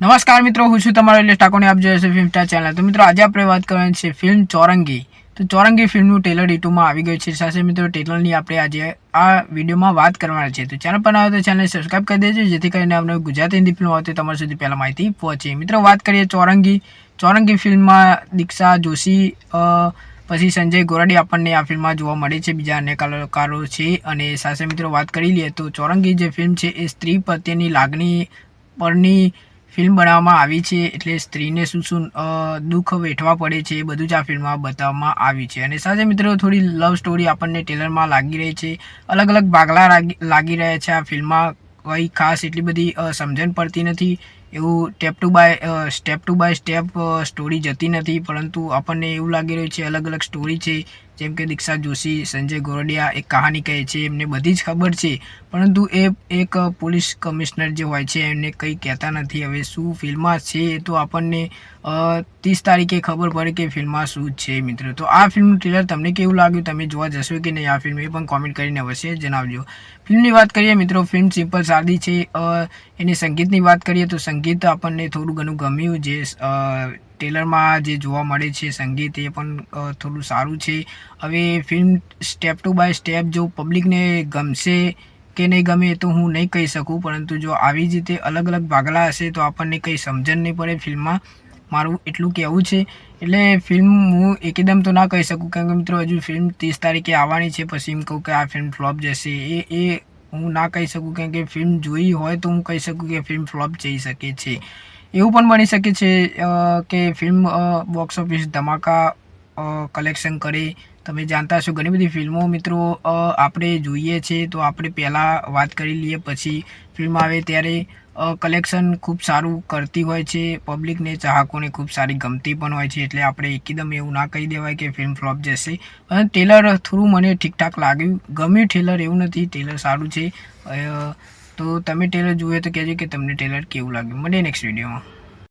નમસ્કાર મિત્રો, હું છું તમારો એટલે ઠાકોરને આપ જોઈ હશે ફિલ્મ સ્ટાર ચેનલ। તો મિત્રો આજે આપણે વાત કરવાની છે ફિલ્મ ચોરંગી। તો ચોરંગી ફિલ્મનું ટ્રેલર યુટ્યુબમાં આવી ગયું છે। સાથે મિત્રો ટ્રેલરની આપણે આજે આ વિડીયોમાં વાત કરવાના છે। તો ચેનલ પર આવે તો ચેનલ સબસ્ક્રાઈબ કરી દેજો, જેથી કરીને આપણે ગુજરાતી હિન્દી ફિલ્મ આવે તો તમારા સુધી પહેલાં માહિતી પહોંચે। મિત્રો વાત કરીએ ચોરંગી ફિલ્મમાં દીક્ષા જોશી પછી સંજય ગોરડી આપણને આ ફિલ્મમાં જોવા મળે છે, બીજા અન્ય કલાકારો છે। અને સાથે મિત્રો વાત કરી લઈએ તો ચોરંગી જે ફિલ્મ છે એ સ્ત્રી પ્રત્યેની લાગણી પરની ફિલ્મ બનાવવામાં આવી છે। એટલે સ્ત્રીને શું દુઃખ વેઠવા પડે છે એ બધું જ આ ફિલ્મમાં બતાવવામાં આવ્યું છે। અને સાથે મિત્રો થોડી લવ સ્ટોરી આપણને ટ્રેલરમાં લાગી રહી છે, અલગ અલગ ભાગલા લાગી રહ્યા છે। આ ફિલ્મમાં કંઈ ખાસ એટલી બધી સમજણ પડતી નથી, એવું step to by step story જતી નથી, પરંતુ આપણને એવું લાગી રહ્યું છે અલગ અલગ સ્ટોરી છે। જેમ કે દીક્ષા જોશી, સંજય ગોરડિયા એક કહાની કહે છે, એમને બધી જ ખબર છે, પરંતુ એ એક પોલીસ કમિશનર જે હોય છે એમને કંઈ કહેતા નથી। હવે શું ફિલ્મમાં છે એ તો આપણને 30 તારીખે ખબર પડે કે ફિલ્મમાં શું છે મિત્રો। તો આ ફિલ્મનું ટ્રેલર તમને કેવું લાગ્યું, તમે જોવા જશો કે નહીં આ ફિલ્મ, એ પણ કોમેન્ટ કરીને અવશ્ય જણાવજો। ફિલ્મની વાત કરીએ મિત્રો, ફિલ્મ સિમ્પલ સાદી છે। એની સંગીતની વાત કરીએ તો સંગીત આપણને થોડું ઘણું ગમ્યું, જે ટ્રેલરમાં જે જોવા મળે છે સંગીત એ પણ થોડું સારું છે। હવે film step to by step જો પબ્લિકને ગમશે કે નહીં ગમે એ તો હું નહીં કહી શકું, પરંતુ જો આવી જ રીતે અલગ અલગ ભાગલા હશે તો આપણને કંઈ સમજણ નહીં પડે ફિલ્મમાં, મારું એટલું કહેવું છે। એટલે ફિલ્મ હું એકદમ તો ના કહી શકું, કેમ કે મિત્રો હજુ ફિલ્મ 30 તારીખે આવવાની છે, પછી એમ કહું કે આ ફિલ્મ ફ્લોપ જશે એ હું ના કહી શકું, કેમ કે ફિલ્મ જોઈ હોય તો હું કહી શકું કે ફિલ્મ ફ્લોપ જઈ શકે છે। એવું પણ બની શકે છે કે ફિલ્મ બોક્સ ઓફિસ ધમાકા કલેક્શન કરે। તમે જાણતા હશો ઘણી બધી ફિલ્મો મિત્રો આપણે જોઈએ છીએ, તો આપણે પહેલાં વાત કરી લઈએ, પછી ફિલ્મ આવે ત્યારે કલેક્શન ખૂબ સારું કરતી હોય છે, પબ્લિકને ચાહકોને ખૂબ સારી ગમતી પણ હોય છે। એટલે આપણે એકદમ એવું ના કહી દેવાય કે ફિલ્મ ફ્લોપ જશે। અને ટ્રેલર થોડું મને ઠીકઠાક લાગ્યું, ગમ્યું ટ્રેલર એવું નથી, ટ્રેલર સારું છે। તો તમે ટ્રેલર જુએ તો કહેજો કે તમને ટ્રેલર કેવું લાગ્યું। મળીએ નેક્સ્ટ વિડીયોમાં।